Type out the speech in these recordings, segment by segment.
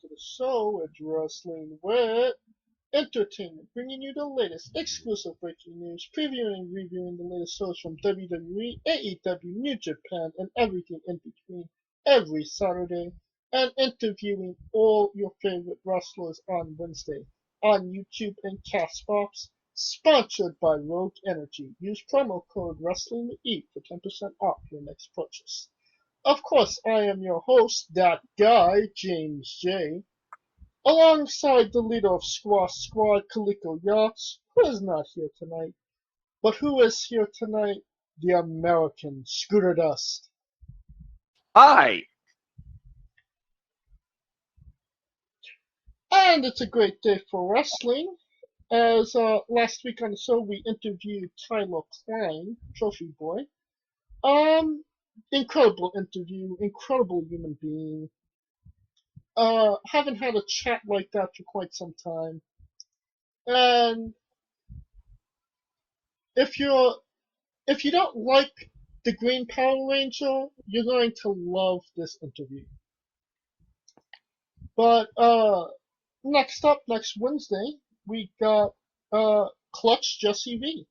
to the show. It's Wrestling with Entertainment, bringing you the latest exclusive breaking news, previewing and reviewing the latest shows from WWE, AEW, New Japan, and everything in between every Saturday, and interviewing all your favorite wrestlers on Wednesday on YouTube and Castbox. Sponsored by Rogue Energy. Use promo code WrestlingWithE for 10% off your next purchase. Of course, I am your host, that guy, James J. Alongside the leader of Squash Squad, Kaliko Yachts, who is not here tonight. But who is here tonight? The American Scooter Dust. Hi! And it's a great day for wrestling, as last week on the show we interviewed Tyler Klein, Trophy Boy. Incredible interview, incredible human being. Haven't had a chat like that for quite some time. And if you don't like the Green Power Ranger, you're going to love this interview. But next Wednesday, we got Clutch Jesse V.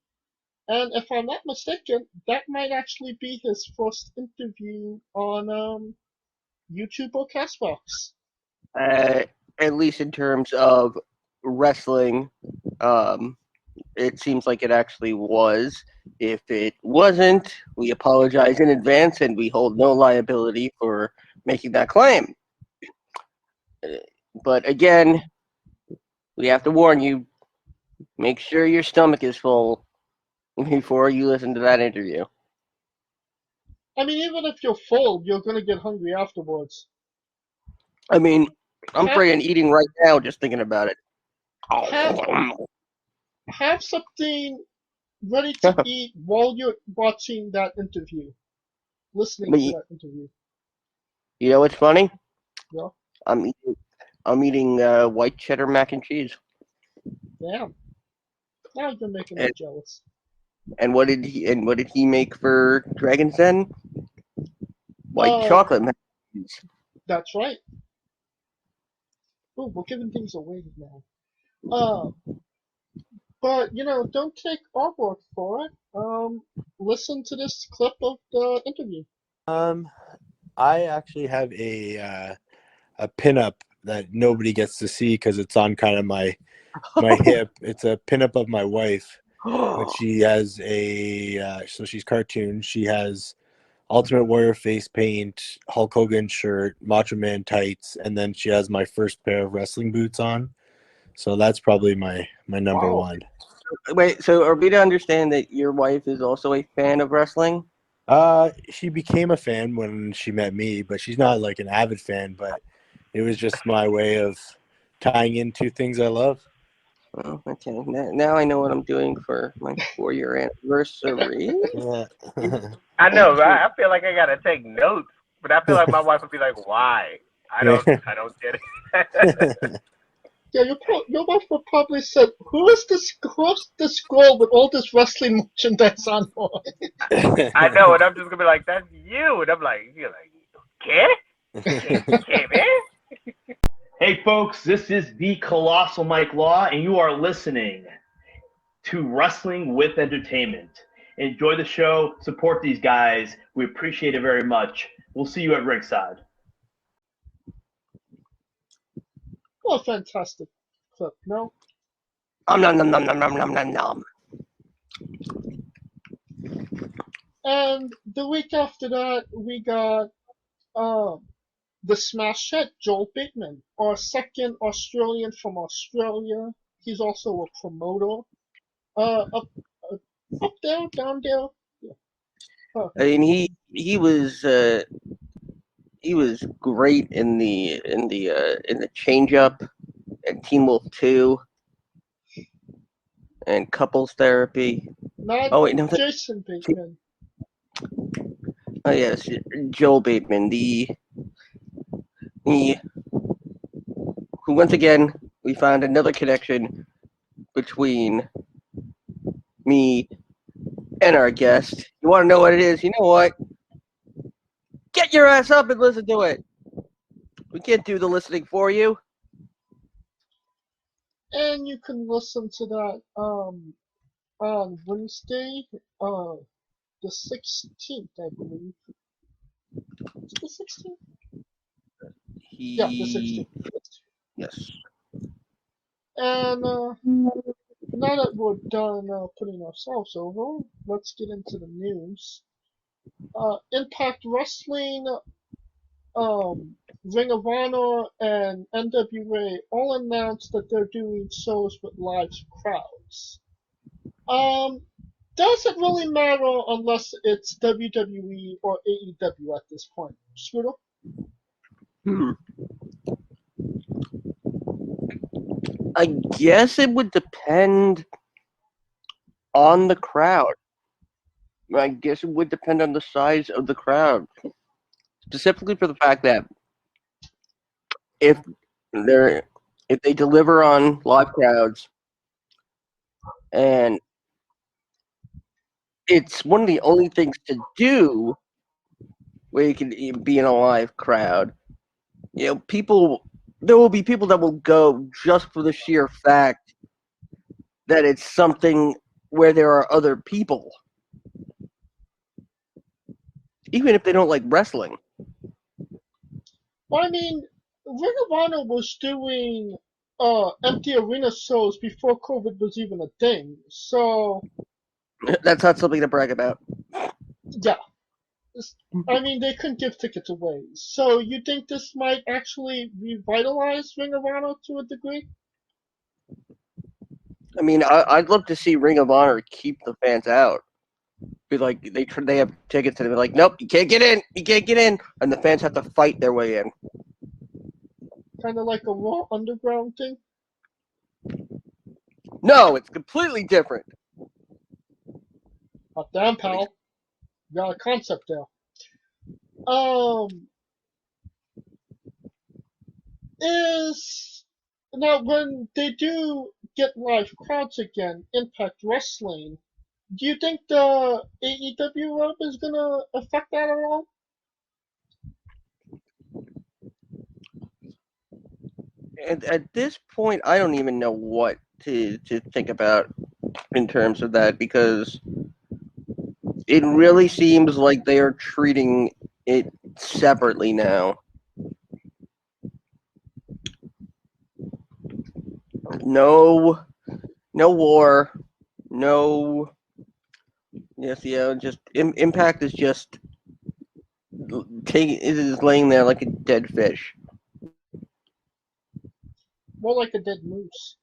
And if I'm not mistaken, that might actually be his first interview on YouTube or Castbox. At least in terms of wrestling, it seems like it actually was. If it wasn't, we apologize in advance and we hold no liability for making that claim. But again, we have to warn you, make sure your stomach is full before you listen to that interview. I mean, even if you're full, you're going to get hungry afterwards. I mean, I'm freaking eating right now just thinking about it. Have something ready to eat while you're watching that interview, listening to that interview. You know what's funny? Yeah. I'm eating white cheddar mac and cheese. Damn. Now you're making me jealous. And what did he make for Dragon's Den? White chocolate mac and cheese. That's right. Oh, we're giving things away now. But don't take our word for it. Listen to this clip of the interview. I actually have a pinup that nobody gets to see because it's on kind of my hip. It's a pinup of my wife, but she has so she's cartoon. She has Ultimate Warrior face paint, Hulk Hogan shirt, Macho Man tights, and then she has my first pair of wrestling boots on. So that's probably my number one. Wait, so are we to understand that your wife is also a fan of wrestling? She became a fan when she met me, but she's not like an avid fan, but it was just my way of tying in two things I love. Oh, okay. Now I know what I'm doing for my 4-year anniversary. I know, right? I feel like I gotta take notes, but I feel like my wife would be like, "Why? I don't get it." Yeah, your wife would probably said, "Who's this girl with all this wrestling merchandise on her?" I know, and I'm just gonna be like, "That's you," and I'm like, "You're like, okay, man." Hey, folks, this is the Colossal Mike Law, and you are listening to Wrestling with Entertainment. Enjoy the show. Support these guys. We appreciate it very much. We'll see you at ringside. What a fantastic clip, no? Nom. And the week after that, we got the smash hit, Joel Bateman, our second Australian from Australia. He's also a promoter. Up there, down there. Yeah. Huh. I mean, he was great in the change up and Teen Wolf 2 and couples therapy. Jason Bateman. Oh yes, Joel Bateman, who once again we found another connection between me and our guest. You want to know what it is? You know what? Get your ass up and listen to it. We can't do the listening for you. And you can listen to that on Wednesday, the 16th, I believe. Is it the 16th? Yeah, the 16th. Yes. And now that we're done putting ourselves over, let's get into the news. Impact Wrestling, Ring of Honor, and NWA all announced that they're doing shows with live crowds. Does it really matter unless it's WWE or AEW at this point? Scooter? I guess it would depend on the crowd. I guess it would depend on the size of the crowd. Specifically for the fact that if they deliver on live crowds and it's one of the only things to do where you can be in a live crowd, there will be people that will go just for the sheer fact that it's something where there are other people, even if they don't like wrestling. Well, I mean, Ring of Honor was doing empty arena shows before COVID was even a thing. So, That's not something to brag about. yeah. I mean, they couldn't give tickets away. So, you think this might actually revitalize Ring of Honor to a degree? I mean, I'd love to see Ring of Honor keep the fans out. Be like they have tickets and they're like, nope, you can't get in, and the fans have to fight their way in. Kind of like a Raw Underground thing? No, it's completely different. Hot damn, pal. You got a concept there. Is now when they do get live crowds again, Impact Wrestling, do you think the AEW rub is gonna affect that at all? And at this point, I don't even know what to think about in terms of that because it really seems like they are treating it separately now. No, no war, no. Yes, yeah. Just Impact is just it is laying there like a dead fish. More like a dead moose.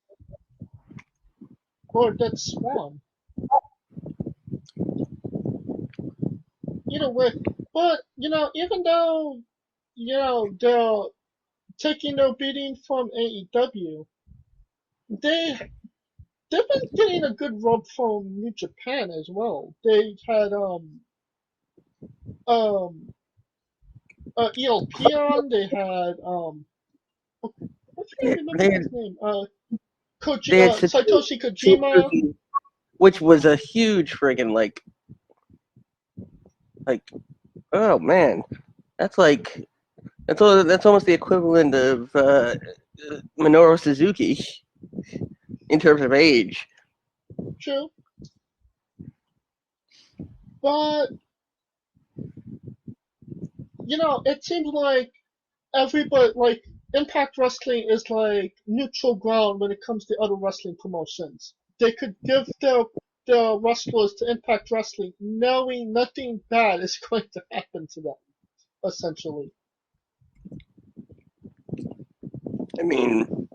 Or a dead swan. Either way. But, even though, they're taking their beating from AEW, they they've been getting a good rub from New Japan as well. They had um ELP on. They had I can't remember his name. They had Satoshi Kojima. which was a huge friggin' like oh man, that's like that's almost the equivalent of Minoru Suzuki in terms of age. True, but it seems like everybody like Impact Wrestling is like neutral ground when it comes to other wrestling promotions. They could give their wrestlers to Impact Wrestling knowing nothing bad is going to happen to them, essentially. I mean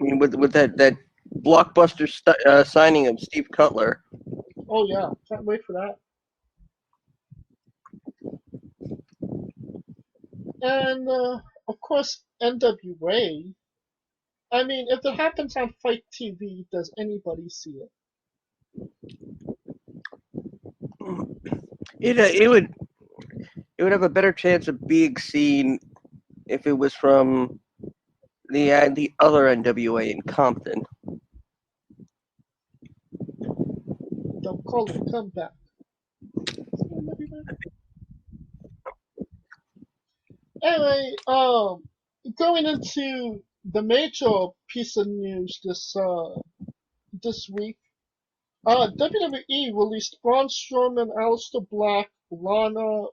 with that blockbuster signing of Steve Cutler. Oh yeah, can't wait for that. And of course NWA. I mean, if it happens on Fight TV, does anybody see it? It would have a better chance of being seen if it was from the other NWA in Compton. They'll call it comeback. Anyway, going into the major piece of news this week, WWE released Braun Strowman, Aleister Black, Lana,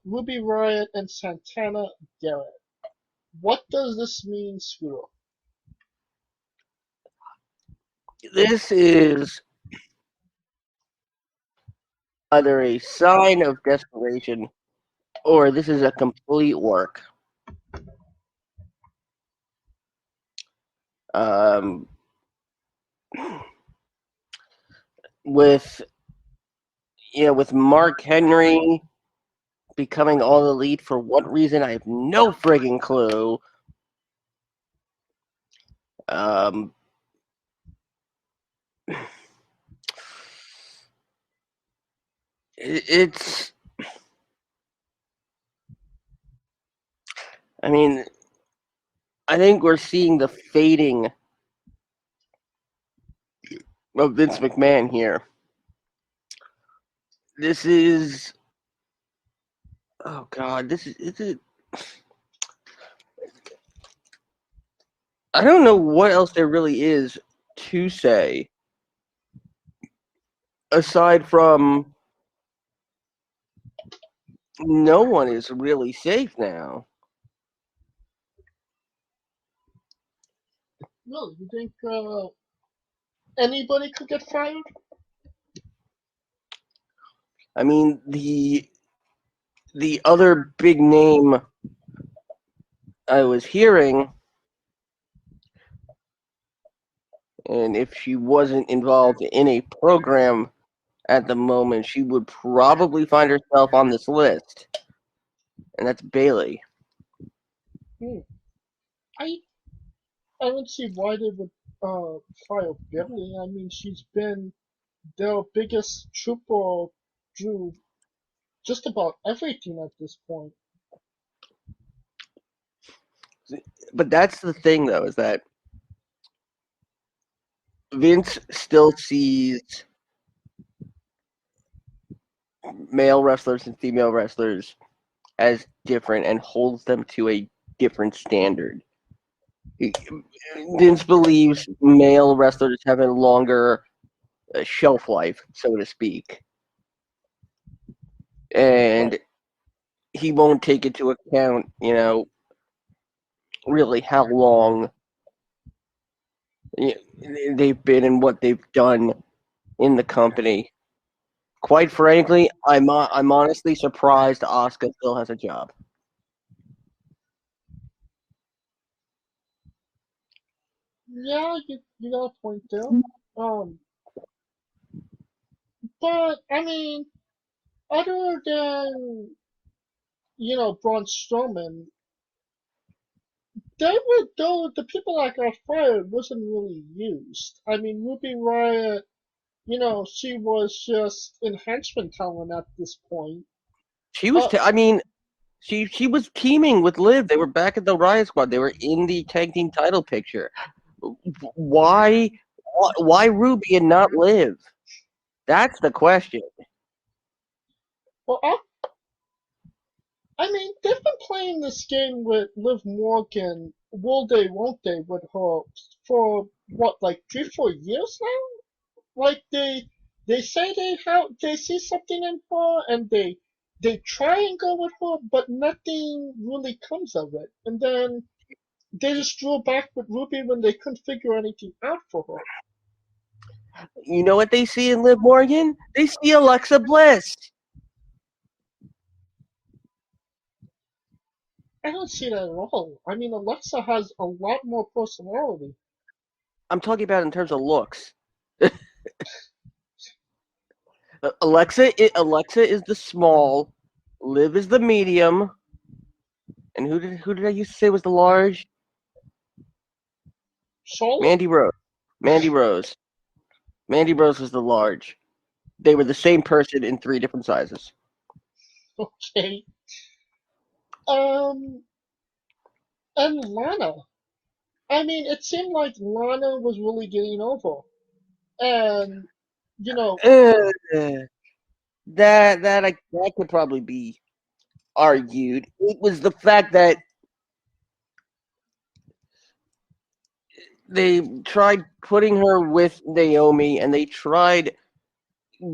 Ruby Riott, and Santana Garrett. What does this mean, Scooter? This is either a sign of desperation or this is a complete work. With with Mark Henry becoming all elite for what reason, I have no friggin' clue. It's. I mean, I think we're seeing the fading of Vince McMahon here. This is. Oh God, this is. I don't know what else there really is to say aside from no one is really safe now. No, you think anybody could get fired? I mean, the other big name I was hearing, and if she wasn't involved in a program at the moment, she would probably find herself on this list, and that's Bailey. I don't see why they would fire Beverly. I mean, she's been their biggest trooper through just about everything at this point. But that's the thing, though, is that Vince still sees male wrestlers and female wrestlers as different and holds them to a different standard. Vince believes male wrestlers have a longer shelf life, so to speak, and he won't take into account, really how long they've been and what they've done in the company. Quite frankly, I'm honestly surprised Asuka still has a job. Yeah, you got a point there. But I mean, other than Braun Strowman, they were though the people that got fired wasn't really used. I mean, Ruby Riott, she was just enhancement talent at this point. She was, I mean, she was teaming with Liv. They were back at the Riot Squad. They were in the tag team title picture. Why Ruby and not Liv? That's the question. Well, I mean, they've been playing this game with Liv Morgan, will they, won't they, with her for what, like 3, 4 years now? Like they say they see something in her and they try and go with her, but nothing really comes of it. And then they just drew back with Ruby when they couldn't figure anything out for her. You know what they see in Liv Morgan? They see Alexa Bliss. I don't see that at all. I mean, Alexa has a lot more personality. I'm talking about in terms of looks. Alexa is the small, Liv is the medium, and who did I used to say was the large? Charlotte? Mandy Rose. Mandy Rose was the large. They were the same person in 3 different sizes. Okay. And Lana. I mean, it seemed like Lana was really getting over. And, that could probably be argued. It was the fact that they tried putting her with Naomi, and they tried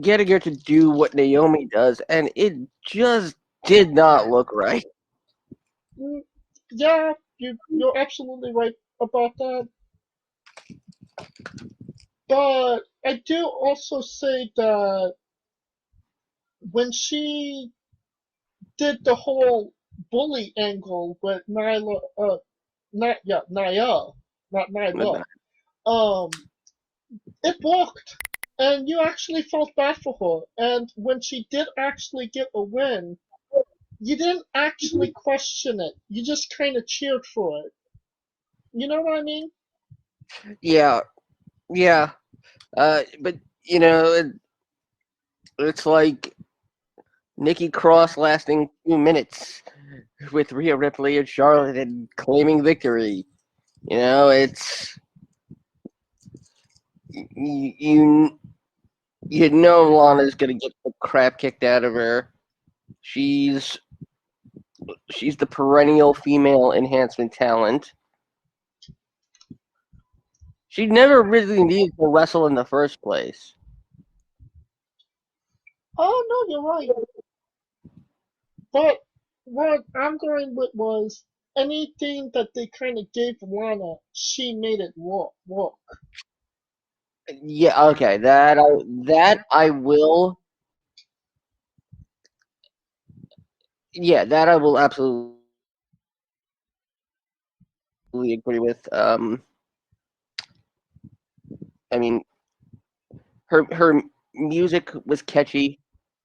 getting her to do what Naomi does, and it just did not look right. Yeah, you're absolutely right about that. But I do also say that when she did the whole bully angle with Nyla, Nia, not Nyla, um, it worked. And you actually felt bad for her. And when she did actually get a win, you didn't actually question it. You just kind of cheered for it. You know what I mean? Yeah, yeah. But it's like Nikki Cross lasting 2 minutes with Rhea Ripley and Charlotte and claiming victory. It's you. You know Lana's gonna get the crap kicked out of her. She's the perennial female enhancement talent. She never really needed to wrestle in the first place. Oh, no, you're right. But what I'm going with was anything that they kind of gave Lana, she made it work. Yeah, okay, that I will. Yeah, that I will absolutely agree with. I mean, her music was catchy.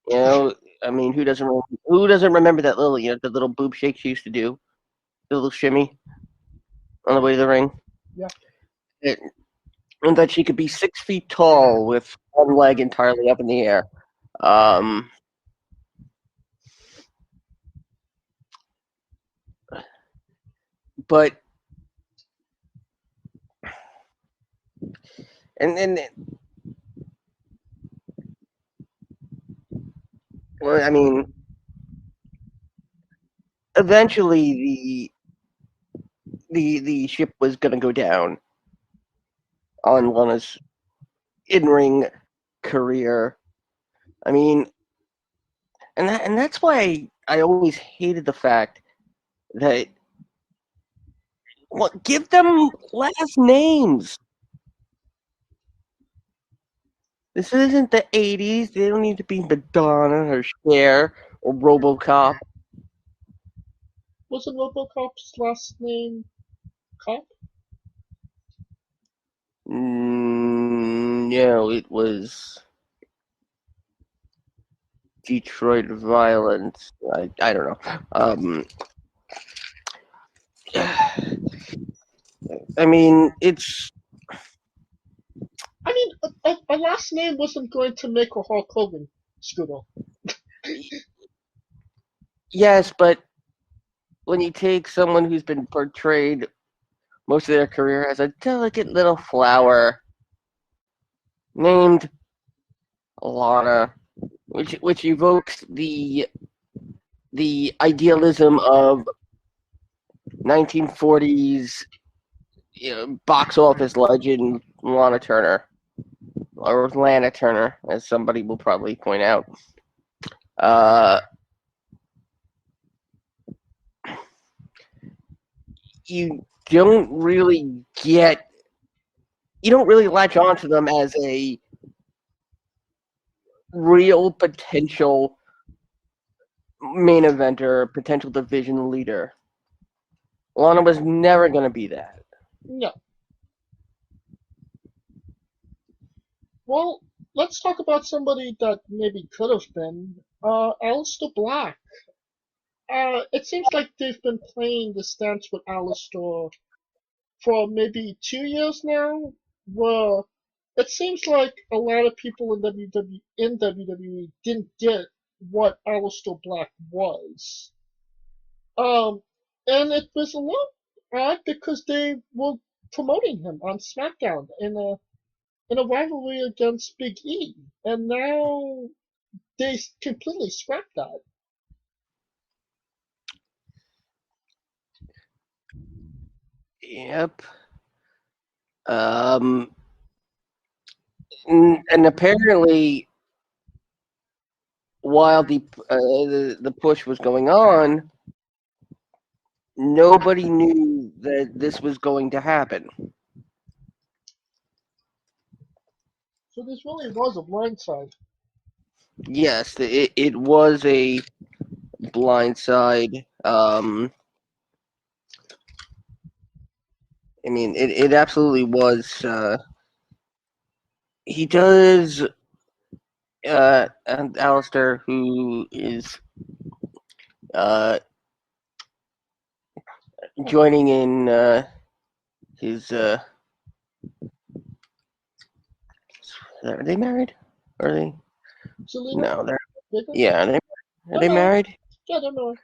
You know, I mean, who doesn't remember that little the little boob shake she used to do, the little shimmy on the way to the ring, Yeah. and that she could be 6 feet tall with one leg entirely up in the air. Um, but and well, I mean, eventually the ship was gonna go down on Lana's in ring career. I mean, and that's why I always hated the fact that give them last names. This isn't the '80s. They don't need to be Madonna or Cher or RoboCop. Wasn't Robocop's last name Cop? No, it was Detroit Violence. I don't know. I mean, it's I mean, a last name wasn't going to make her Hulk Hogan, Scooter. yes, but when you take someone who's been portrayed most of their career as a delicate little flower named Lana, which evokes the idealism of 1940s box office legend Lana Turner, or Lana Turner, as somebody will probably point out. Uh, you don't really latch onto them as a real potential main eventer, potential division leader. Lana was never going to be that. No. Well, let's talk about somebody that maybe could have been. Aleister Black. It seems like they've been playing the stance with Aleister for maybe 2 years now, where it seems like a lot of people in WWE didn't get what Aleister Black was. Um, and it was a little odd because they were promoting him on SmackDown in a rivalry against Big E, and now they completely scrapped that. Yep. And apparently, while the push was going on, nobody knew that this was going to happen. So this really was a blindside. Yes, it was a blindside. I mean, it absolutely was. He does. And Alistair, who is joining in his. Are they married? Are they? Selena? No, they're. Jacob? Yeah, are they No. married? Yeah, I don't know.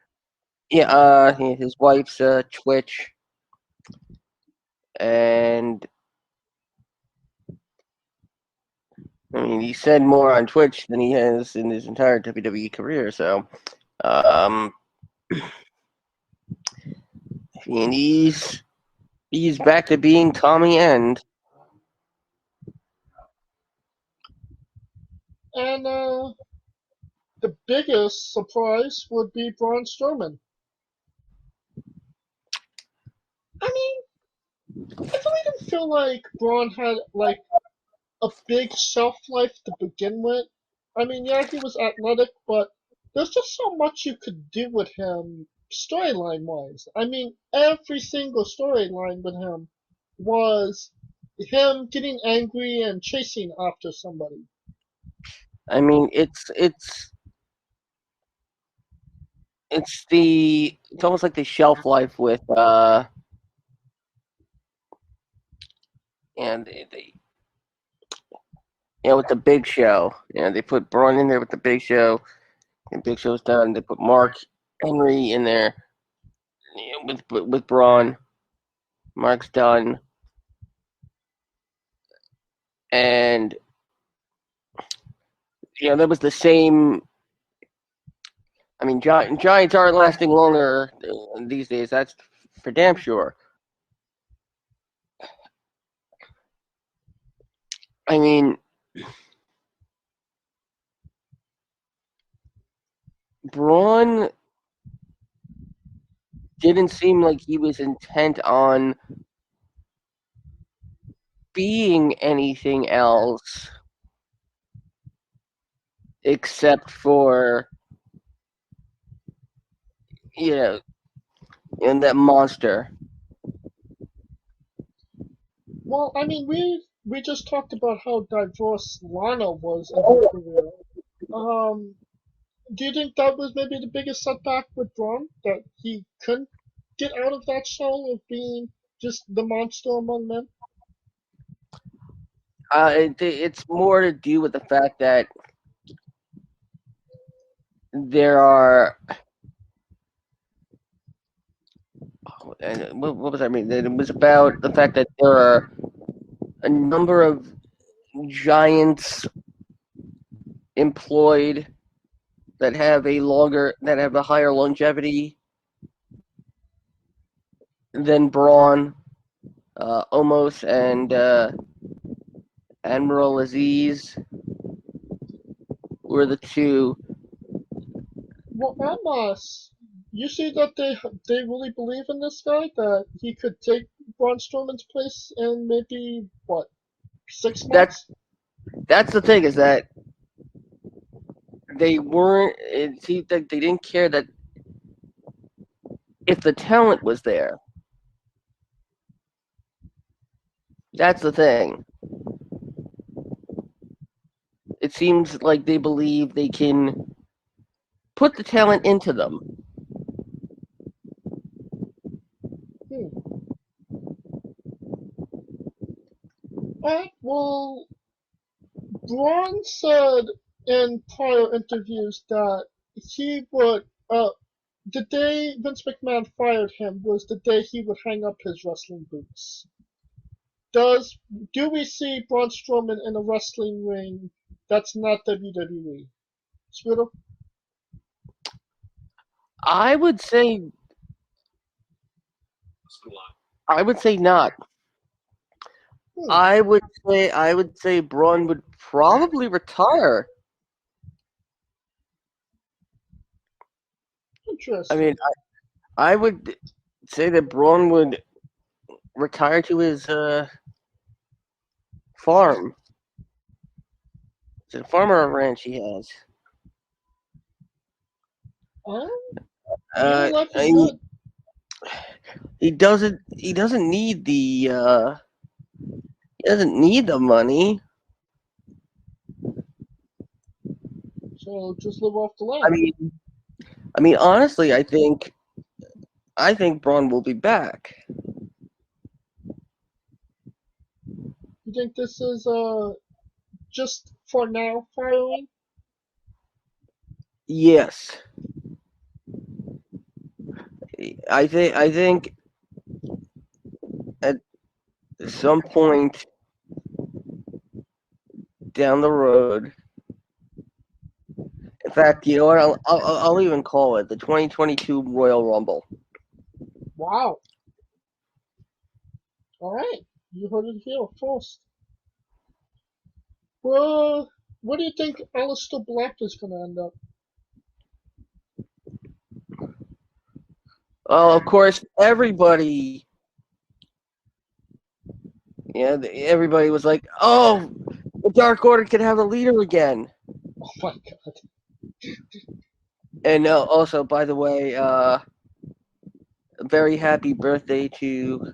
Yeah. His wife's Twitch, and I mean, he said more on Twitch than he has in his entire WWE career. So, I mean, he's back to being Tommy End. And the biggest surprise would be Braun Strowman. I mean, I really didn't feel like Braun had like a big shelf life to begin with. I mean, yeah, he was athletic, but there's just so much you could do with him storyline wise. I mean, every single storyline with him was him getting angry and chasing after somebody. I mean, it's almost like the shelf life with and they with the Big Show. They put Braun in there with the Big Show, and Big Show's done. They put Mark Henry in there with Braun. Mark's done, and that was the same. I mean, Giants aren't lasting longer these days. That's for damn sure. I mean, Braun didn't seem like he was intent on being anything else except for and that monster. Well, I mean, we just talked about how diverse Lana was in her career. Do you think that was maybe the biggest setback with Braun, that he couldn't get out of that shell of being just the monster among men? It's more to do with the fact that there are. And what was I mean? It was about the fact that there are a number of giants employed that have a higher longevity than Braun, Omos and Admiral Aziz were the two. Well, Amos, you see that they really believe in this guy, that he could take Braun Strowman's place in maybe what, 6 months? That's the thing, is that they weren't. See, they didn't care that if the talent was there. That's the thing. It seems like they believe they can put the talent into them. Alright, well, Braun said in prior interviews that he would, the day Vince McMahon fired him was the day he would hang up his wrestling boots. Do we see Braun Strowman in a wrestling ring that's not WWE? Squirtle? I would say I would say not. I would say Braun would probably retire. Interesting. I mean, I would say that Braun would retire to his farm. Is it a farm or a ranch he has? Your life is I mean, good. he doesn't need the he doesn't need the money. So just live off the I land. mean, honestly, I think Braun will be back. You think this is just for now firing? Yes, I think at some point down the road. In fact, you know what? I'll even call it the 2022 Royal Rumble. Wow. All right, you heard it here first. Well, where do you think Aleister Black is going to end up? Of course, everybody, everybody was like, "Oh, the Dark Order can have a leader again." Oh my God. And also, by the way, a very happy birthday to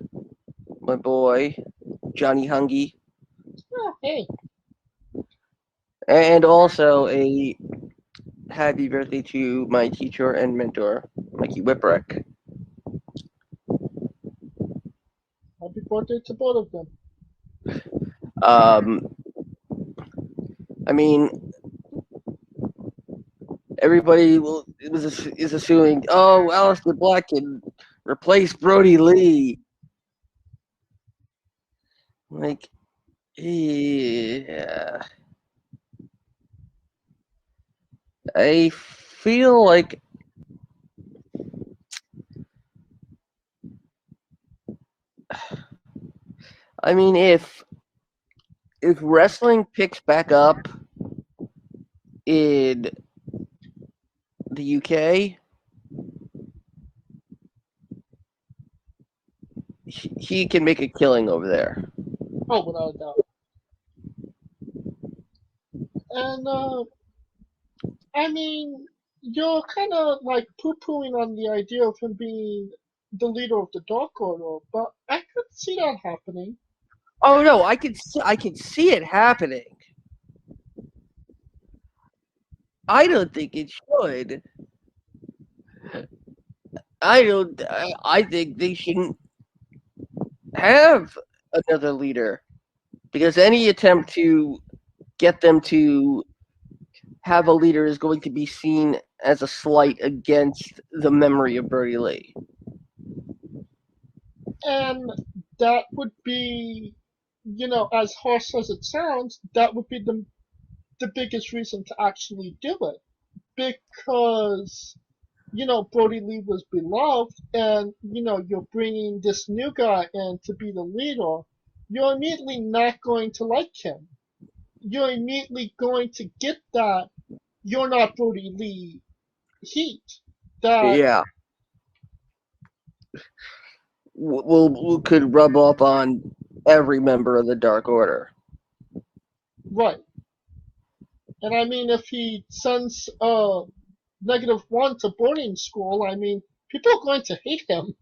my boy Johnny Hungy, Oh, hey. and also a happy birthday to my teacher and mentor, Mikey Whipwreck. Happy birthday to both of them. I mean, everybody is assuming, oh, Aleister Black can replace Brody Lee. Like, yeah. I feel like I mean if wrestling picks back up in the UK, he can make a killing over there. Oh, without a doubt. And, I mean, you're kind of like poo-pooing on the idea of him being the leader of the Dark Order, but I could see that happening. Oh no, I can see it happening. I don't think it should. I think they shouldn't have another leader because any attempt to get them to have a leader is going to be seen as a slight against the memory of Brody Lee. And that would be, as harsh as it sounds, that would be the biggest reason to actually do it. Because, Brody Lee was beloved, and, you're bringing this new guy in to be the leader, you're immediately not going to like him. You're immediately going to get that you're not Brody Lee heat. That, Yeah, could rub off on every member of the Dark Order. right. And I mean, if he sends -1 to boarding school, I mean, people are going to hate him.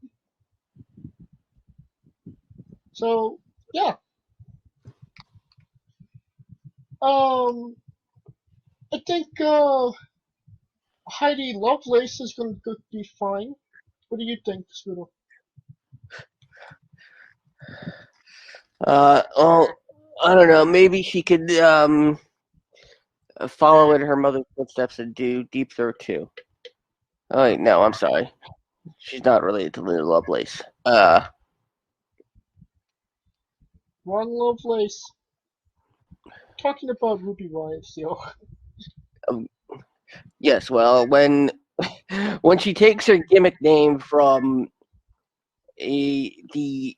So, yeah. Um, I think Heidi Lovelace is going to be fine. What do you think, Scooter? Well, I don't know. Maybe she could follow in her mother's footsteps and do Deep Throat too. Oh wait, no, I'm sorry. She's not related to Lena Lovelace. Ron Lovelace. Talking about Ruby Riot still. Yes, well, when she takes her gimmick name from the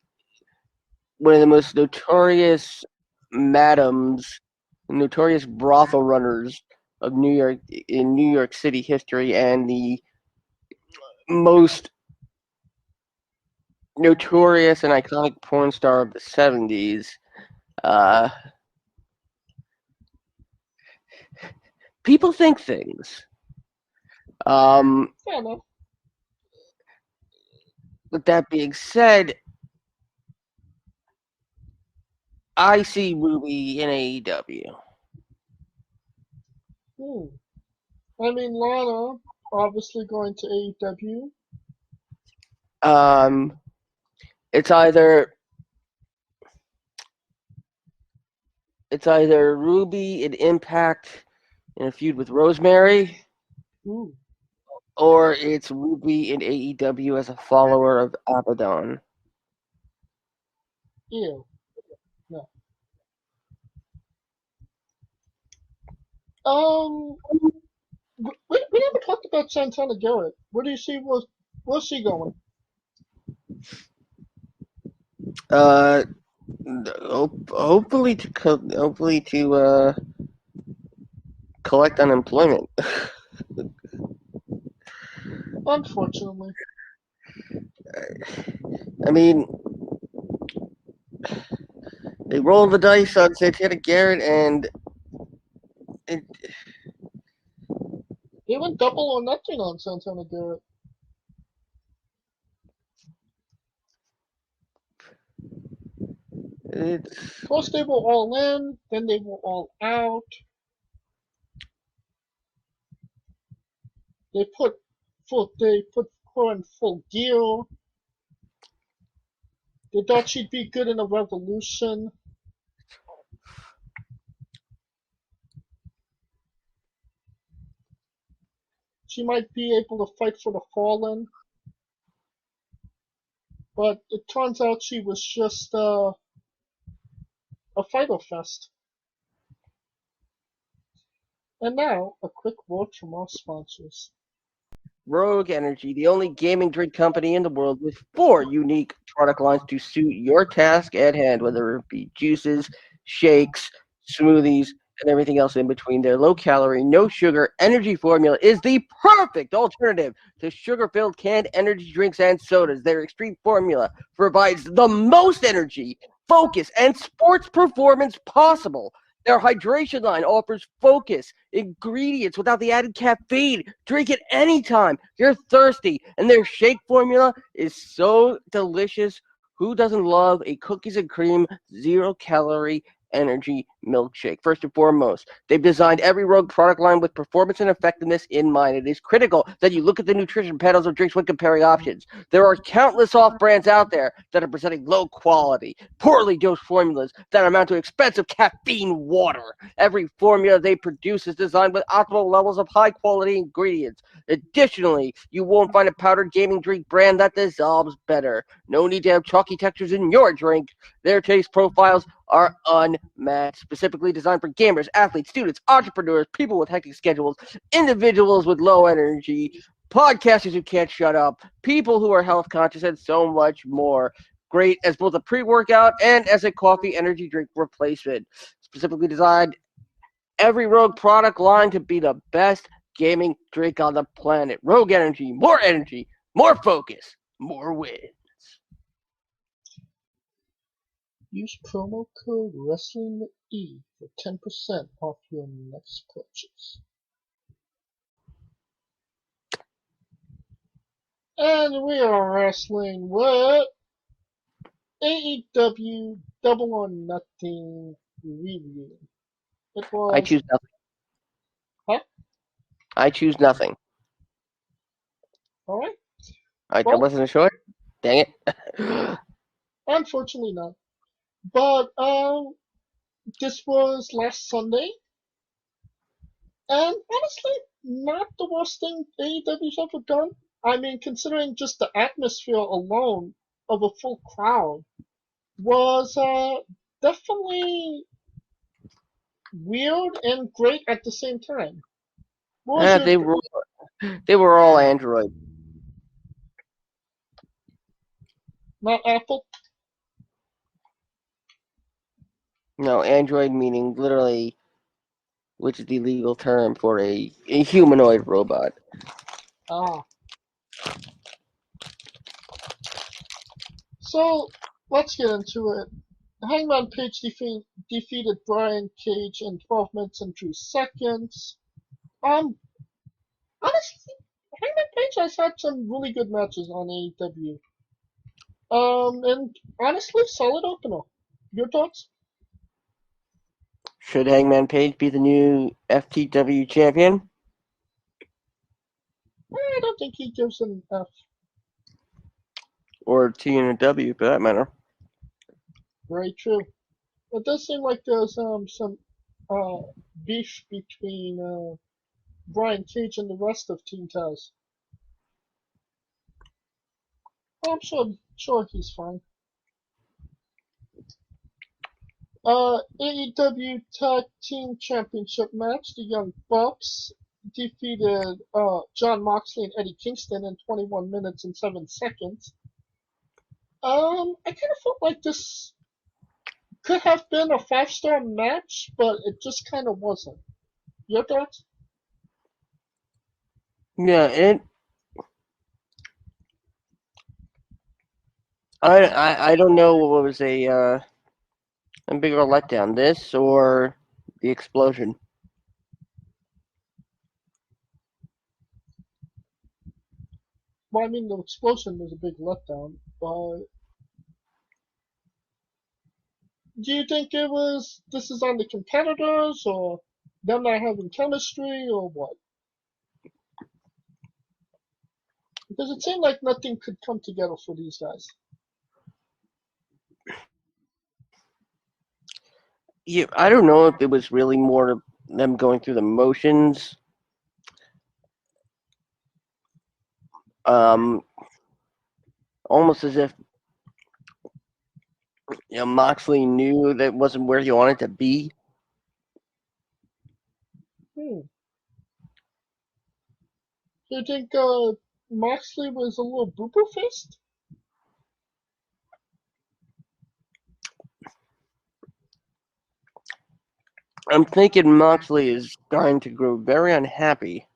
one of the most notorious madams, notorious brothel runners of New York City history, and the most notorious and iconic porn star of the 70s. People think things. Fair enough. With that being said, I see Ruby in AEW. I mean, Lana obviously going to AEW. It's either Ruby in Impact in a feud with Rosemary, Ooh. or it's Ruby in AEW as a follower of Abaddon. Ew. No. We never talked about Santana Garrett. Where do you see where's she going? Hopefully to collect unemployment. Unfortunately. I mean, they rolled the dice on Santana Garrett, and They went double or nothing on Santana Garrett. First they were all in, then they were all out. They put her in full gear. They thought she'd be good in a revolution. She might be able to fight for the fallen. But it turns out she was just a fighter fest. And now, a quick word from our sponsors. Rogue Energy, the only gaming drink company in the world with 4 unique product lines to suit your task at hand, whether it be juices, shakes, smoothies, and everything else in between. Their low-calorie, no-sugar energy formula is the perfect alternative to sugar-filled canned energy drinks and sodas. Their extreme formula provides the most energy, focus, and sports performance possible. Their hydration line offers focus, ingredients without the added caffeine. Drink it anytime you're thirsty. And their shake formula is so delicious. Who doesn't love a cookies and cream, 0-calorie energy milkshake? First and foremost, they've designed every Rogue product line with performance and effectiveness in mind. It is critical that you look at the nutrition panels of drinks when comparing options. There are countless off brands out there that are presenting low quality, poorly dosed formulas that amount to expensive caffeine water. Every formula they produce is designed with optimal levels of high quality ingredients. Additionally, you won't find a powdered gaming drink brand that dissolves better. No need to have chalky textures in your drink. Their taste profiles are unmatched, specifically designed for gamers, athletes, students, entrepreneurs, people with hectic schedules, individuals with low energy, podcasters who can't shut up, people who are health conscious, and so much more. Great as both a pre-workout and as a coffee energy drink replacement. Specifically designed every Rogue product line to be the best gaming drink on the planet. Rogue Energy, more focus, more wins. Use promo code WRESTLINGWITHE for 10% off your next purchase. And we are wrestling with AEW Double or Nothing review. It was. I choose nothing. Huh? I choose nothing. Alright. I wasn't sure. Dang it. Unfortunately not. But this was last Sunday. And honestly, not the worst thing AEW's ever done. I mean, considering just the atmosphere alone of a full crowd was definitely weird and great at the same time. They were all Android. Not Apple? No, android meaning literally, which is the legal term for a humanoid robot. Ah. So, let's get into it. Hangman Page defeated Brian Cage in 12 minutes and 2 seconds. Honestly, Hangman Page has had some really good matches on AEW. And honestly, solid opener. Your thoughts? Should Hangman Page be the new FTW champion? I don't think he gives an F. Or T&W, for that matter. Very true. It does seem like there's some beef between Brian Cage and the rest of Team Taz. I'm sure he's fine. AEW Tag Team Championship match. The Young Bucks defeated Jon Moxley and Eddie Kingston in 21 minutes and 7 seconds. I kind of felt like this could have been a 5-star match, but it just kind of wasn't. Your thoughts? Yeah, I don't know what was a bigger letdown, this or the explosion. Well, I mean, the explosion was a big letdown, but do you think this is on the competitors, or them not having chemistry, or what? Because it seemed like nothing could come together for these guys. Yeah, I don't know if it was really more of them going through the motions. Almost as if Moxley knew that wasn't where he wanted to be. Do you think Moxley was a little booper faced? I'm thinking Moxley is starting to grow very unhappy.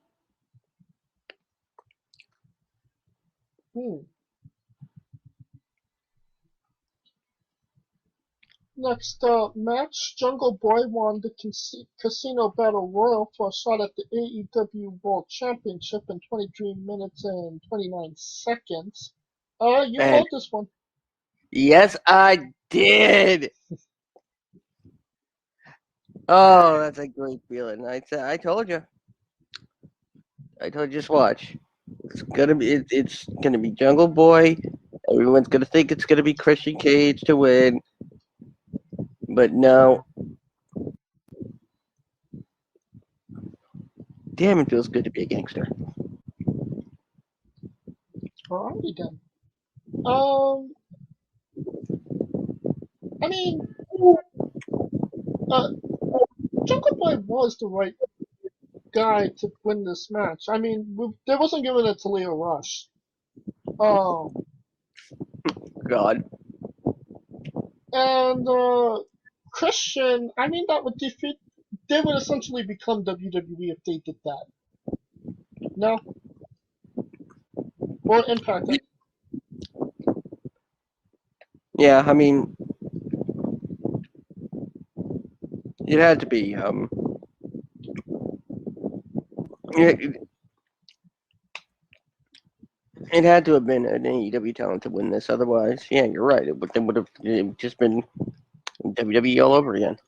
Next match, Jungle Boy won the Casino Battle Royal for a shot at the AEW World Championship in 23 minutes and 29 seconds. You And called this one. yes, I did. Oh, that's a great feeling. I told you. Just watch. It's gonna be Jungle Boy. Everyone's gonna think it's gonna be Christian Cage to win, but no. Damn, it feels good to be a gangster. Alrighty then. I mean, Jungle Boy was the right guy to win this match. I mean, they wasn't giving it to Leo Rush. God. And Christian, I mean, that would defeat. They would essentially become WWE if they did that. No? Or Impact. Yeah, I mean, it had to be. It had to have been an AEW talent to win this. Otherwise, yeah, you're right. It would have just been WWE all over again.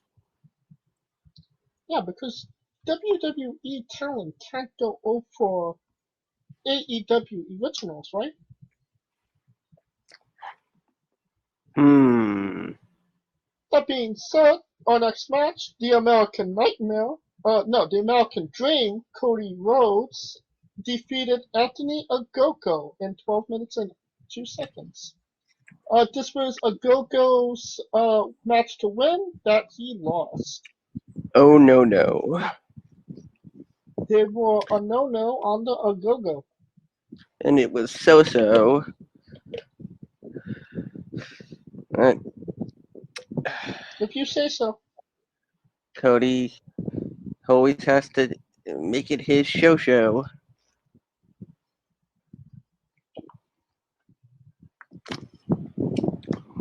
Yeah, because WWE talent can't go over AEW originals, right? That being said, our next match, the American Dream, Cody Rhodes, defeated Anthony Ogogo in 12 minutes and 2 seconds. This was Ogogo's match to win that he lost. Oh, no. There were a no on the Ogogo. And it was so. If you say so. Cody always has to make it his show.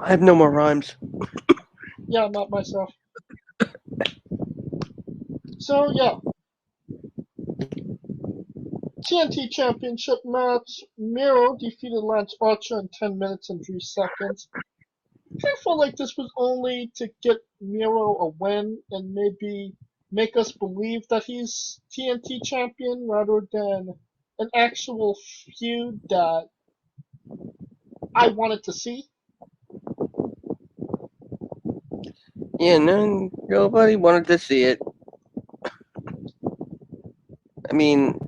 I have no more rhymes. Yeah, not myself. So yeah, TNT Championship match. Miro defeated Lance Archer in 10 minutes and 3 seconds. I felt like this was only to get Miro a win and maybe make us believe that he's TNT champion rather than an actual feud that I wanted to see. Yeah, nobody wanted to see it. I mean,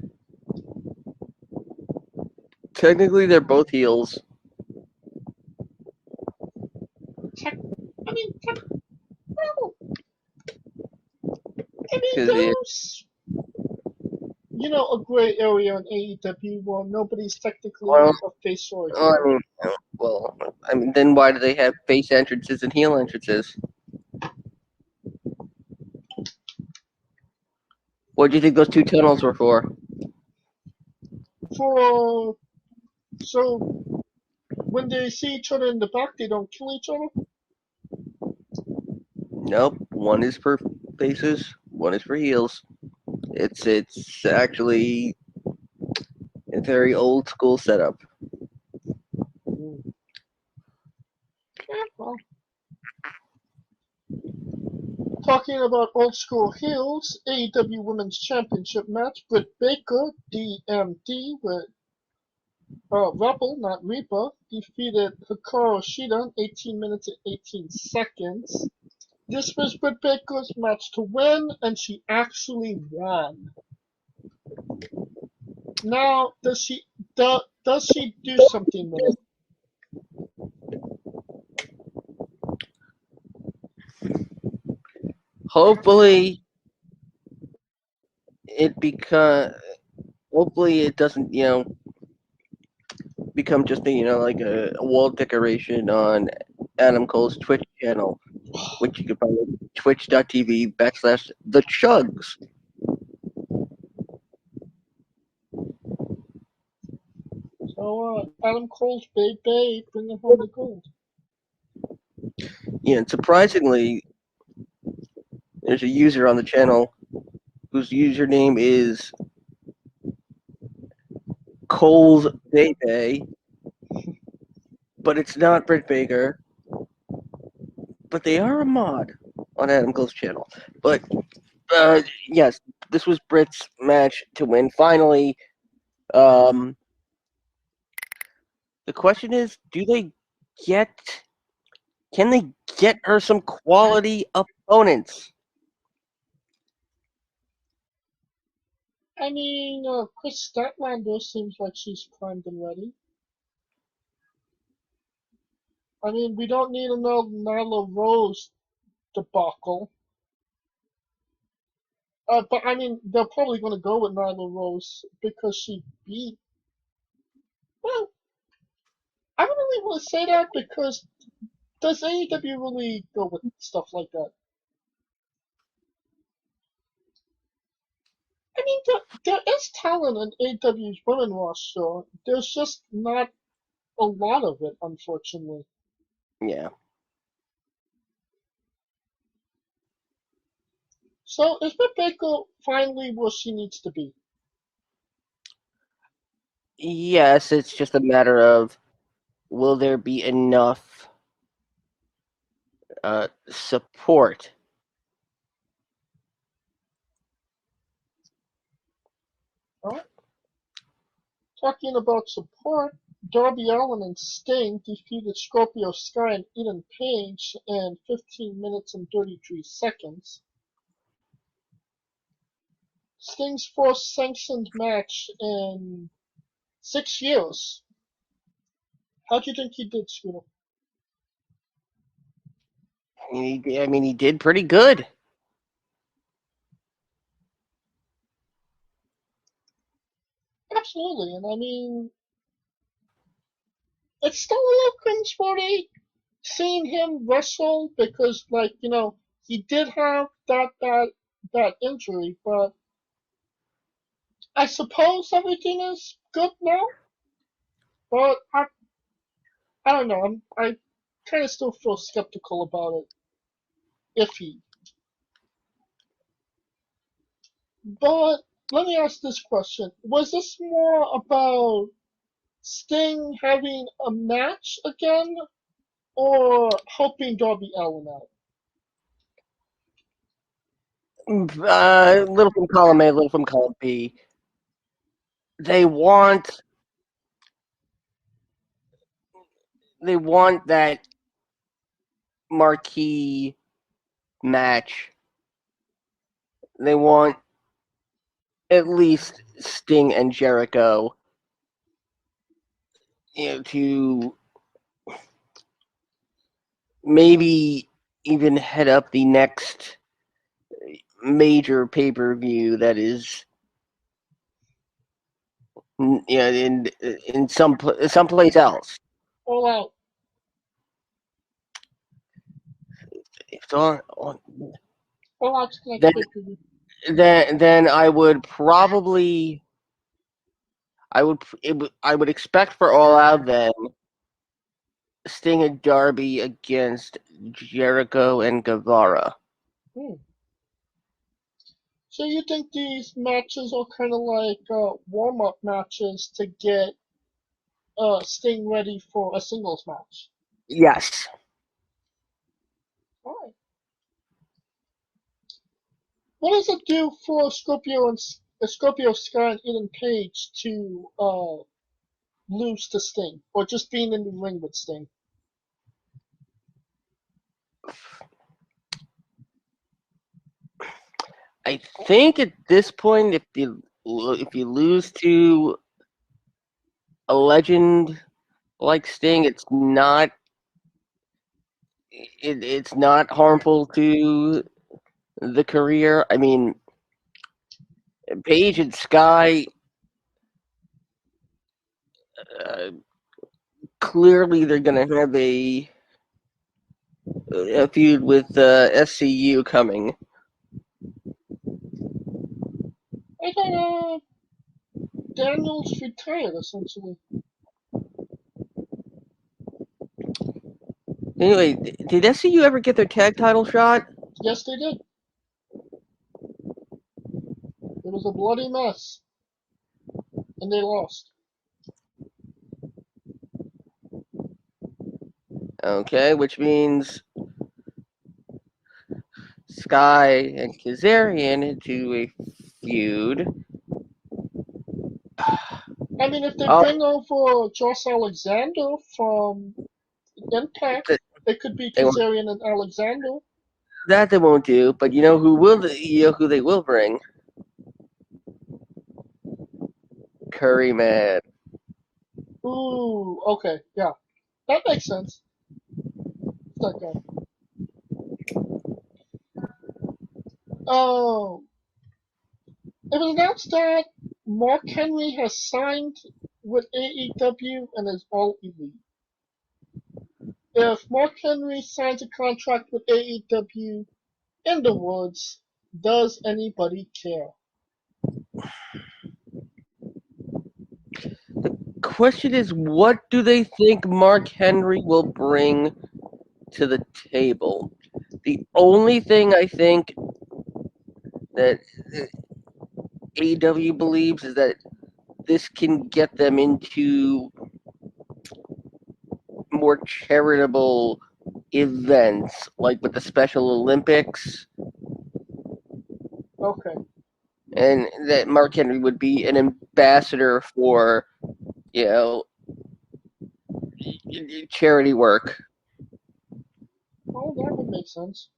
technically they're both heels. Well, Because there's a gray area in AEW where nobody's technically Well, a face or a heel. then why do they have face entrances and heel entrances? What do you think those two tunnels were for? So when they see each other in the back, they don't kill each other. Nope. One is for faces, one is for heels. It's actually a very old school setup. Yeah, well. Talking about old school heels, AEW Women's Championship match, Britt Baker, DMD, with Rebel, not Reaper, defeated Hikaru Shida in 18 minutes and 18 seconds. This was Britt Baker's match to win, and she actually won. Now, does she do something with it? Hopefully hopefully it doesn't, become just like a wall decoration on Adam Cole's Twitch channel, which you can find at twitch.tv/the chugs. So, Adam Cole's Bay, bringing home the gold. Yeah, and surprisingly, there's a user on the channel whose username is Cole's Bay, but it's not Britt Baker. But they are a mod on Adam Cole's channel. But yes, this was Britt's match to win. Finally, the question is, can they get her some quality opponents? I mean, Chris Statlander seems like she's primed and ready. I mean, we don't need another Nyla Rose debacle. But I mean, they're probably going to go with Nyla Rose because she beat. Well, I don't really want to say that because does AEW really go with stuff like that? I mean, there is talent in AEW's women roster. There's just not a lot of it, unfortunately. Yeah. So is Britt Baker finally where she needs to be? Yes, it's just a matter of will there be enough support? Huh? Talking about support, Darby Allin and Sting defeated Scorpio Sky and Ethan Page in 15 minutes and 33 seconds. Sting's first sanctioned match in 6 years. How do you think he did, Scooter? I mean, he did pretty good. Absolutely, and I mean, it's still a little cringeworthy seeing him wrestle because, like, he did have that injury, but I suppose everything is good now. But I don't know. I kind of still feel skeptical about it, iffy. But let me ask this question: was this more about Sting having a match again, or helping Darby Allin out? Little from column A, little from column B. They want that marquee match. They want at least Sting and Jericho, to maybe even head up the next major pay-per-view that is, in someplace else. All Out. It's on, All Out's next then, pay-per-view. then I would probably I would expect for All Out then Sting and Darby against Jericho and Guevara. So you think these matches are kind of like warm-up matches to get Sting ready for a singles match? Yes. All right. What does it do for Scorpio Sky and Ethan Page to lose to Sting, or just being in the ring with Sting? I think at this point, if you lose to a legend like Sting, it's not harmful to the career. I mean, Page and Sky, clearly they're going to have a feud with SCU coming. I thought Daniels retired essentially. Anyway, did SCU ever get their tag title shot? Yes, they did. It was a bloody mess, and they lost. Okay, which means Sky and Kazarian into a feud. I mean, if they bring over Josh Alexander from Impact, it could be Kazarian and Alexander. That they won't do, but you know who they will bring? Curry Man. Ooh, okay, yeah, that makes sense. That guy. Oh, it was announced that Mark Henry has signed with AEW and is all elite. If Mark Henry signs a contract with AEW in the woods, does anybody care? The question is, what do they think Mark Henry will bring to the table? The only thing I think that AEW believes is that this can get them into more charitable events, like with the Special Olympics, Okay. and that Mark Henry would be an ambassador for, charity work. Oh, that would make sense.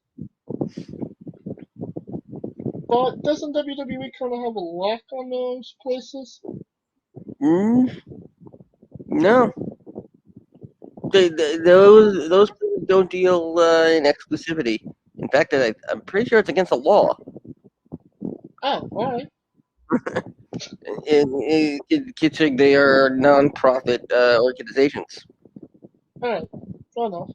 But doesn't WWE kind of have a lock on those places? No. Those don't deal in exclusivity. In fact, I'm pretty sure it's against the law. Oh, alright. Considering they are non-profit organizations. Alright, fair enough.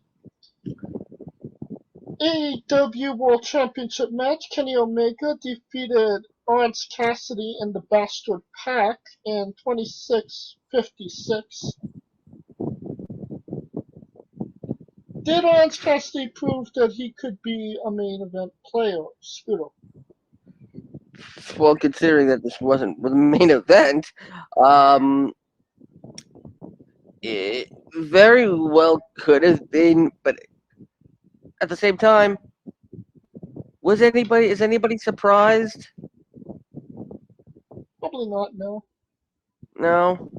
AEW World Championship match, Kenny Omega defeated Orange Cassidy and the Bastard Pack in 26:56. Did Orange Cassidy prove that he could be a main event player, Scooter? Well, considering that this wasn't the main event, it very well could have been, but at the same time, is anybody surprised? Probably not, no. No.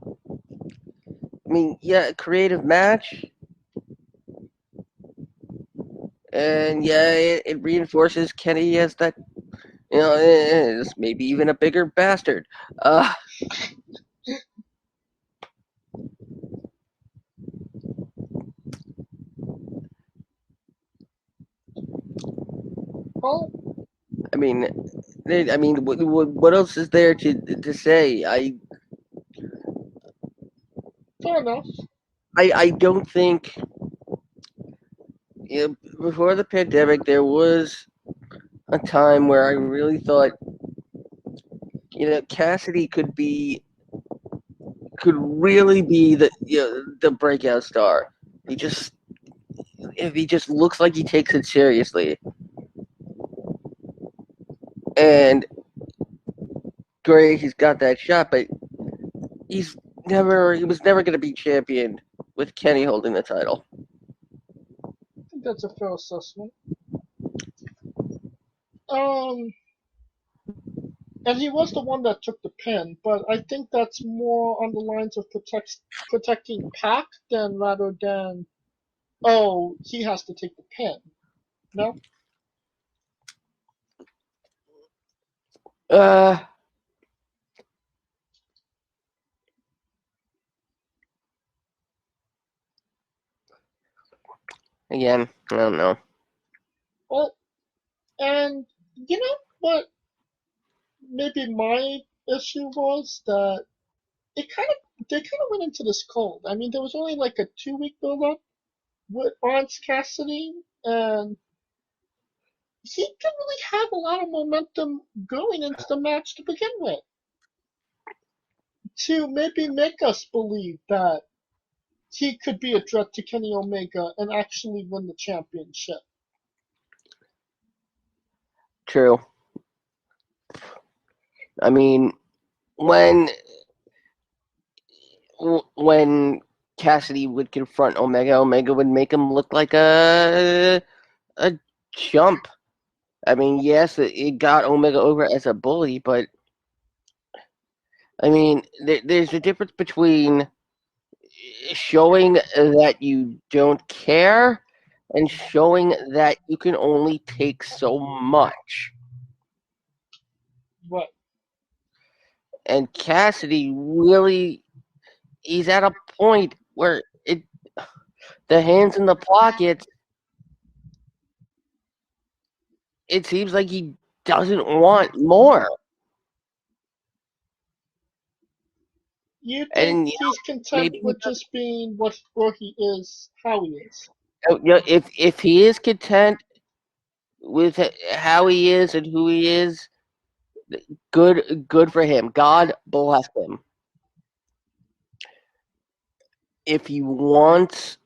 I mean, yeah, creative match, and yeah, it reinforces Kenny as that, is maybe even a bigger bastard. Well, I mean, what else is there to say? fair enough. I don't think, before the pandemic there was a time where I really thought, Cassidy could really be the breakout star. If he just looks like he takes it seriously, and great, he's got that shot, but he was never going to be champion with Kenny holding the title. I think that's a fair assessment. And he was the one that took the pin, but I think that's more on the lines of protecting Pac rather than, oh, he has to take the pin. No? Again, I don't know. Well, and you know what? Maybe my issue was that they kind of went into this cold. I mean, there was only like a 2-week build-up with Orange Cassidy, and he didn't really have a lot of momentum going into the match to begin with. To maybe make us believe that he could be a threat to Kenny Omega and actually win the championship. True. I mean, when Cassidy would confront Omega would make him look like a chump. I mean, yes, it got Omega over as a bully, but I mean, there's a difference between showing that you don't care and showing that you can only take so much. Right. And Cassidy really, he's at a point where the hands in the pockets, it seems like he doesn't want more. You think And he's content maybe with just being where he is, how he is? if he is content with how he is and who he is, good for him. God bless him. If he wants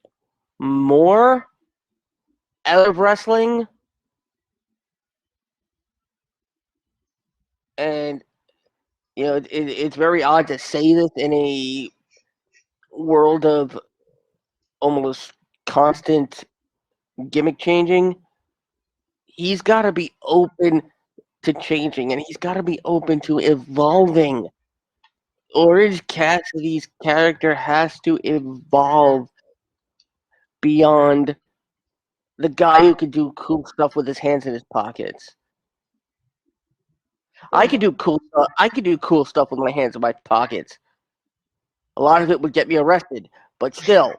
more out of wrestling, and it's very odd to say this in a world of almost constant gimmick changing. He's got to be open to changing, and he's got to be open to evolving. Orange Cassidy's character has to evolve beyond the guy who could do cool stuff with his hands in his pockets. I could do cool stuff. I could do cool stuff with my hands in my pockets. A lot of it would get me arrested, but still.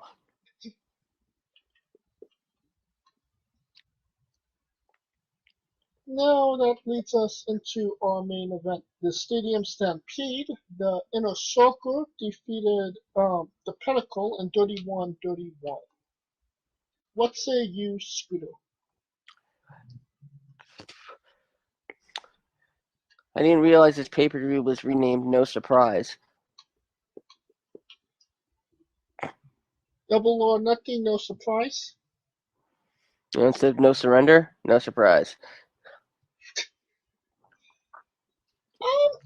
Now that leads us into our main event, the Stadium Stampede. The Inner Circle defeated the Pinnacle in 31-31. What say you, Scooter? I didn't realize this pay-per-view was renamed No Surprise. Double or Nothing, no surprise. Instead of No Surrender, No Surprise.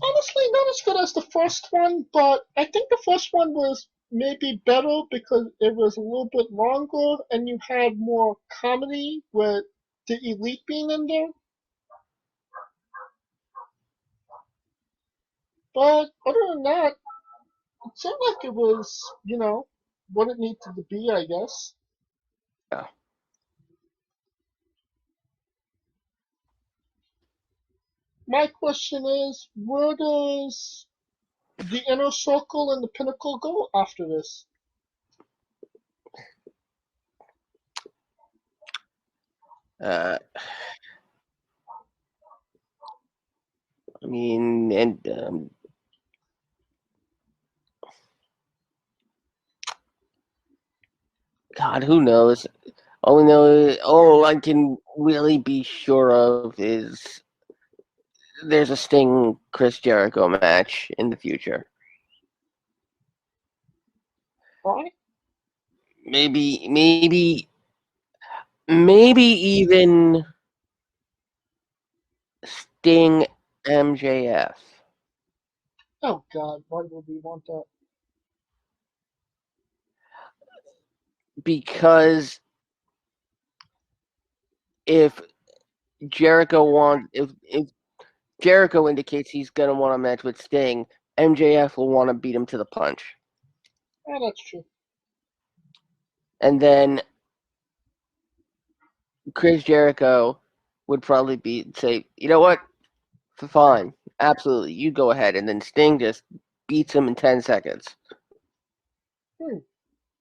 Honestly, not as good as the first one, but I think the first one was maybe better because it was a little bit longer and you had more comedy with the Elite being in there. But other than that, it seemed like it was, what it needed to be, I guess. Yeah. My question is, where does the Inner Circle and the Pinnacle go after this? I mean, and God, who knows? All I can really be sure of is there's a Sting Chris Jericho match in the future. Why? Maybe even Sting MJF. Oh God, why would we want that? Because if if Jericho indicates he's gonna want a match with Sting, MJF will want to beat him to the punch. Oh, that's true. And then Chris Jericho would probably say, you know what? Fine, absolutely, you go ahead. And then Sting just beats him in 10 seconds.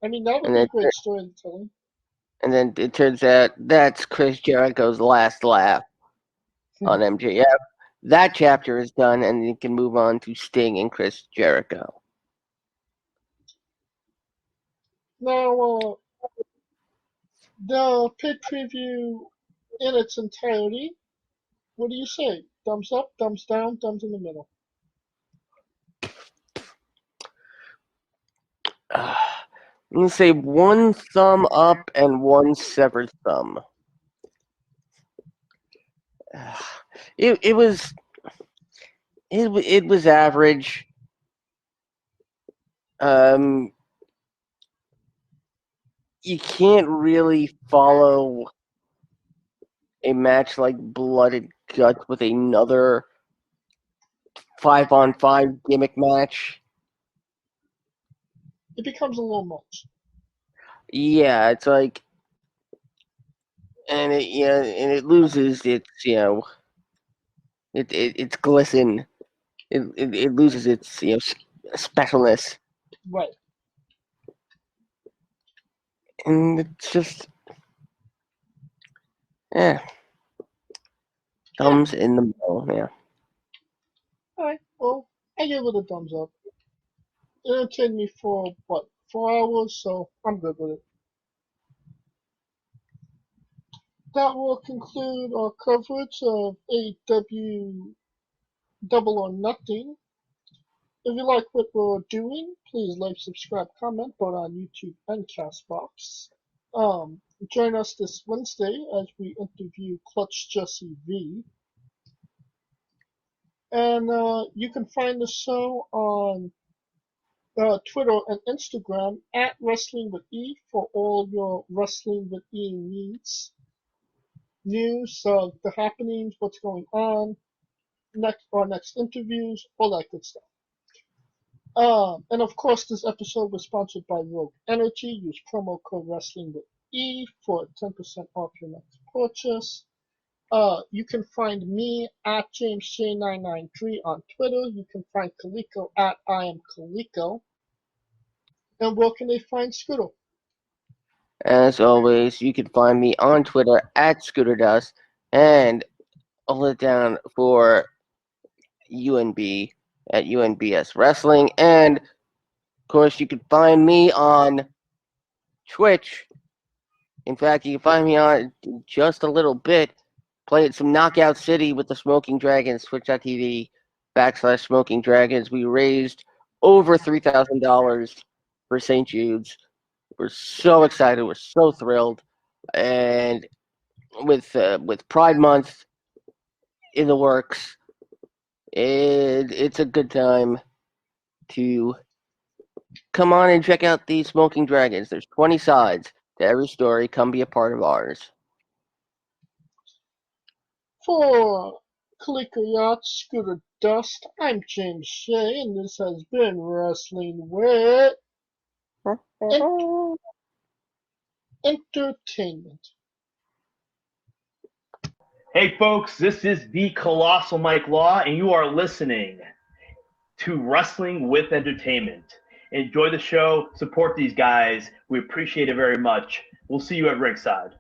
I mean, that would And be then, great storytelling. and then it turns out that's Chris Jericho's last laugh on MJF. That chapter is done, and you can move on to Sting and Chris Jericho. Now, the pit preview in its entirety, what do you say? Thumbs up, thumbs down, thumbs in the middle? I'm gonna say one thumb up and one severed thumb. It was average. You can't really follow a match like Blood and Guts with another 5-on-5 gimmick match. It becomes a little much. Yeah, it's like, and it loses its it's glisten. It loses its specialness, Right. and it's just thumbs in the middle. Yeah. Alright, well, I give it a thumbs up. It entertained me for, 4 hours, so I'm good with it. That will conclude our coverage of AEW Double or Nothing. If you like what we're doing, please like, subscribe, comment, both on YouTube and Castbox. Join us this Wednesday as we interview Clutch Jesse V. And you can find the show on Twitter and Instagram at Wrestling with E for all your Wrestling with E needs. News of the happenings, what's going on, our next interviews, all that good stuff. And of course, this episode was sponsored by Rogue Energy. Use promo code Wrestling with E for 10% off your next purchase. You can find me at JamesJ993 on Twitter. You can find Kaliko at I am Kaliko. And where can they find Scooter? As always, you can find me on Twitter at ScooterDust and hold it down for UNB at UNBS Wrestling. And, of course, you can find me on Twitch. In fact, you can find me on just a little bit played some Knockout City with the Smoking Dragons, twitch.tv/Smoking Dragons. We raised over $3,000 for St. Jude's. We're so excited. We're so thrilled. And with Pride Month in the works, it's a good time to come on and check out the Smoking Dragons. There's 20 sides to every story. Come be a part of ours. For Clicker Yacht Scooter Dust, I'm James Shea, and this has been Wrestling with Entertainment. Hey, folks, this is the Colossal Mike Law, and you are listening to Wrestling with Entertainment. Enjoy the show. Support these guys. We appreciate it very much. We'll see you at ringside.